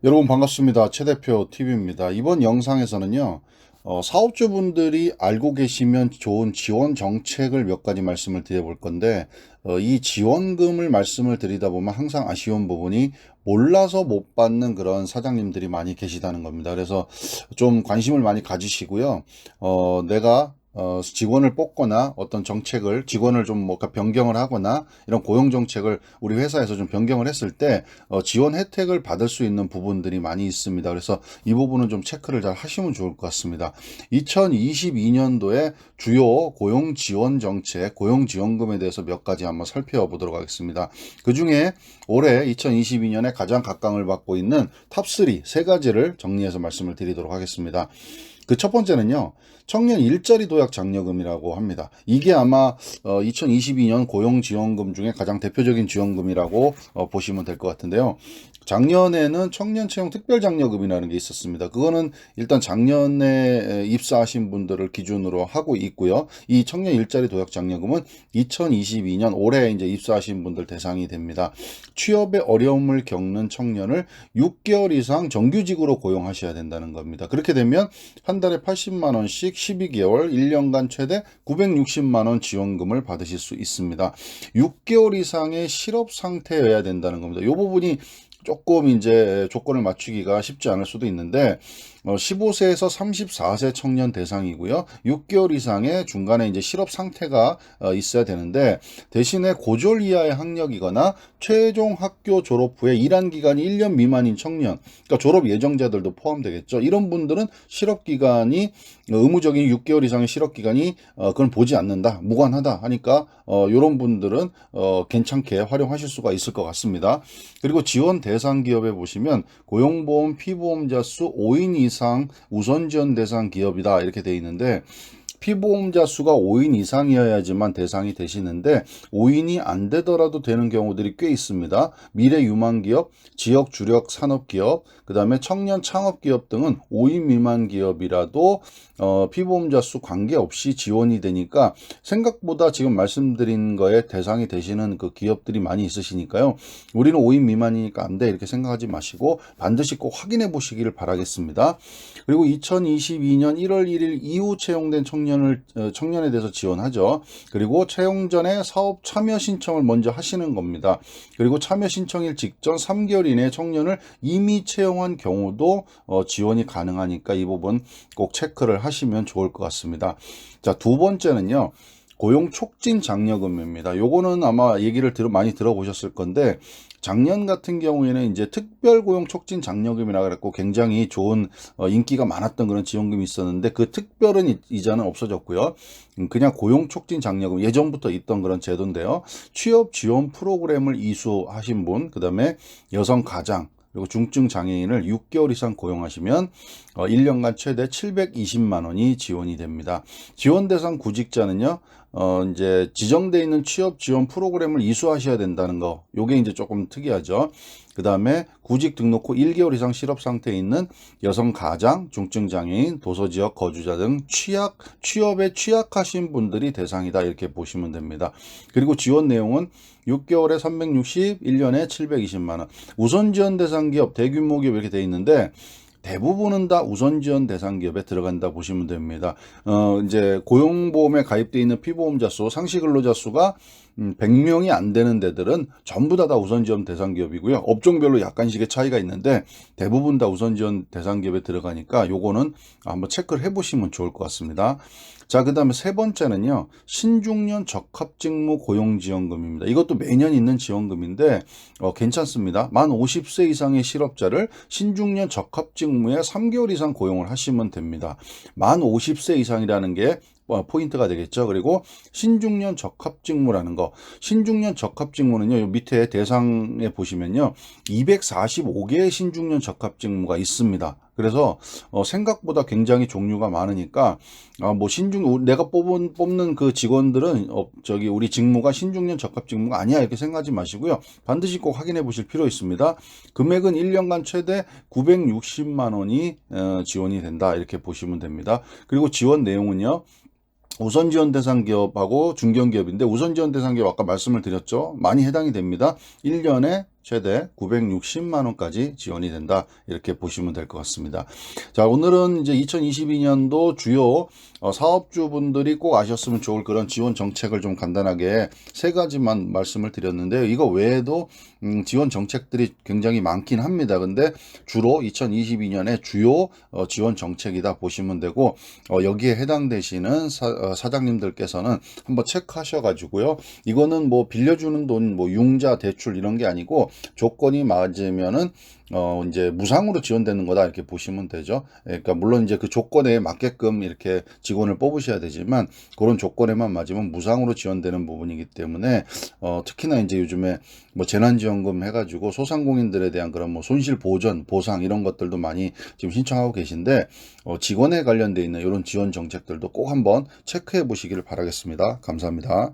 여러분 반갑습니다. 최 대표 TV입니다. 이번 영상에서는요, 사업주분들이 알고 계시면 좋은 지원 정책을 몇 가지 말씀을 드려볼 건데, 이 지원금을 말씀을 드리다 보면 항상 아쉬운 부분이 몰라서 못 받는 그런 사장님들이 많이 계시다는 겁니다. 그래서 좀 관심을 많이 가지시고요. 내가 직원을 뽑거나 어떤 정책을 직원을 좀 뭔가 변경을 하거나 이런 고용 정책을 우리 회사에서 좀 변경을 했을 때 지원 혜택을 받을 수 있는 부분들이 많이 있습니다. 그래서 이 부분은 좀 체크를 잘 하시면 좋을 것 같습니다. 2022년도에 주요 고용 지원 정책, 고용 지원금에 대해서 몇 가지 한번 살펴보도록 하겠습니다. 그 중에 올해 2022년에 가장 각광을 받고 있는 탑3 세 가지를 정리해서 말씀을 드리도록 하겠습니다. 그 첫 번째는요, 청년 일자리 도약 장려금이라고 합니다. 이게 아마 2022년 고용지원금 중에 가장 대표적인 지원금이라고 보시면 될 것 같은데요. 작년에는 청년 채용 특별 장려금이라는 게 있었습니다. 그거는 일단 작년에 입사하신 분들을 기준으로 하고 있고요. 이 청년 일자리 도약 장려금은 2022년 올해 이제 입사하신 분들 대상이 됩니다. 취업에 어려움을 겪는 청년을 6개월 이상 정규직으로 고용하셔야 된다는 겁니다. 그렇게 되면 한 달에 80만 원씩 12개월, 1년간 최대 960만 원 지원금을 받으실 수 있습니다. 6개월 이상의 실업 상태여야 된다는 겁니다. 이 부분이 조금 이제 조건을 맞추기가 쉽지 않을 수도 있는데 15세에서 34세 청년 대상이고요. 6개월 이상의 중간에 이제 실업 상태가 있어야 되는데 대신에 고졸 이하의 학력이거나 최종 학교 졸업 후에 일한 기간이 1년 미만인 청년, 그러니까 졸업 예정자들도 포함되겠죠. 이런 분들은 실업 기간이 의무적인 6개월 이상의 실업 기간이 그건 보지 않는다, 무관하다 하니까 이런 분들은 괜찮게 활용하실 수가 있을 것 같습니다. 그리고 지원 대상 기업에 보시면 고용보험 피보험자 수 5인 이상 우선 지원 대상 기업이다 이렇게 돼 있는데 피보험자 수가 5인 이상이어야지만 대상이 되시는데 5인이 안 되더라도 되는 경우들이 꽤 있습니다. 미래 유망 기업, 지역 주력 산업 기업, 그다음에 청년 창업 기업 등은 5인 미만 기업이라도 피보험자 수 관계없이 지원이 되니까 생각보다 지금 말씀드린 거에 대상이 되시는 그 기업들이 많이 있으시니까요. 우리는 5인 미만이니까 안 돼 이렇게 생각하지 마시고 반드시 꼭 확인해 보시기를 바라겠습니다. 그리고 2022년 1월 1일 이후 채용된 청년에 대해서 지원하죠. 그리고 채용 전에 사업 참여 신청을 먼저 하시는 겁니다. 그리고 참여 신청일 직전 3개월 이내에 청년을 이미 채용한 경우도 지원이 가능하니까 이 부분 꼭 체크를 하시면 좋을 것 같습니다. 자, 두 번째는요. 고용 촉진 장려금입니다. 요거는 아마 얘기를 많이 들어보셨을 건데 작년 같은 경우에는 이제 특별 고용 촉진 장려금이라 그랬고 굉장히 좋은 인기가 많았던 그런 지원금이 있었는데 그 특별은 이자는 없어졌고요. 그냥 고용 촉진 장려금 예전부터 있던 그런 제도인데요. 취업 지원 프로그램을 이수하신 분, 그다음에 여성 가장 그리고 중증 장애인을 6개월 이상 고용하시면 1년간 최대 720만 원이 지원이 됩니다. 지원 대상 구직자는요. 이제 지정되어 있는 취업 지원 프로그램을 이수하셔야 된다는 거. 요게 이제 조금 특이하죠. 그 다음에 구직 등록 후 1개월 이상 실업 상태에 있는 여성 가장, 중증 장애인, 도서지역 거주자 등 취업에 취약하신 분들이 대상이다. 이렇게 보시면 됩니다. 그리고 지원 내용은 6개월에 360, 1년에 720만 원. 우선 지원 대상 기업, 대규모 기업 이렇게 돼 있는데 대부분은 다 우선 지원 대상 기업에 들어간다 보시면 됩니다. 이제 고용보험에 가입되어 있는 피보험자 수, 상시 근로자 수가 100명이 안 되는 데들은 전부 다 우선 지원 대상 기업이고요. 업종별로 약간씩의 차이가 있는데 대부분 다 우선 지원 대상 기업에 들어가니까 요거는 한번 체크를 해보시면 좋을 것 같습니다. 자, 그 다음에 세 번째는요, 신중년 적합직무 고용지원금입니다. 이것도 매년 있는 지원금인데, 괜찮습니다. 만 50세 이상의 실업자를 신중년 적합직무에 3개월 이상 고용을 하시면 됩니다. 만 50세 이상이라는 게 포인트가 되겠죠. 그리고 신중년 적합직무라는 거. 신중년 적합직무는요, 요 밑에 대상에 보시면요, 245개의 신중년 적합직무가 있습니다. 그래서 생각보다 굉장히 종류가 많으니까 뭐 내가 뽑는 그 직원들은 우리 직무가 신중년 적합 직무가 아니야 이렇게 생각하지 마시고요. 반드시 꼭 확인해 보실 필요 있습니다. 금액은 1년간 최대 960만 원이 지원이 된다 이렇게 보시면 됩니다. 그리고 지원 내용은요. 우선 지원 대상 기업하고 중견 기업인데 우선 지원 대상 기업 아까 말씀을 드렸죠. 많이 해당이 됩니다. 1년에 최대 960만 원까지 지원이 된다. 이렇게 보시면 될 것 같습니다. 자, 오늘은 이제 2022년도 주요 사업주분들이 꼭 아셨으면 좋을 그런 지원 정책을 좀 간단하게 세 가지만 말씀을 드렸는데요. 이거 외에도 지원 정책들이 굉장히 많긴 합니다. 근데 주로 2022년에 주요 지원 정책이다 보시면 되고, 여기에 해당되시는 사장님들께서는 한번 체크하셔가지고요. 이거는 뭐 빌려주는 돈, 뭐 융자 대출 이런 게 아니고 조건이 맞으면은 이제 무상으로 지원되는 거다 이렇게 보시면 되죠. 그러니까 물론 이제 그 조건에 맞게끔 이렇게 직원을 뽑으셔야 되지만 그런 조건에만 맞으면 무상으로 지원되는 부분이기 때문에 특히나 이제 요즘에 뭐 재난지원금 해가지고 소상공인들에 대한 그런 뭐 손실 보전, 보상 이런 것들도 많이 지금 신청하고 계신데 직원에 관련돼 있는 이런 지원 정책들도 꼭 한번 체크해 보시기를 바라겠습니다. 감사합니다.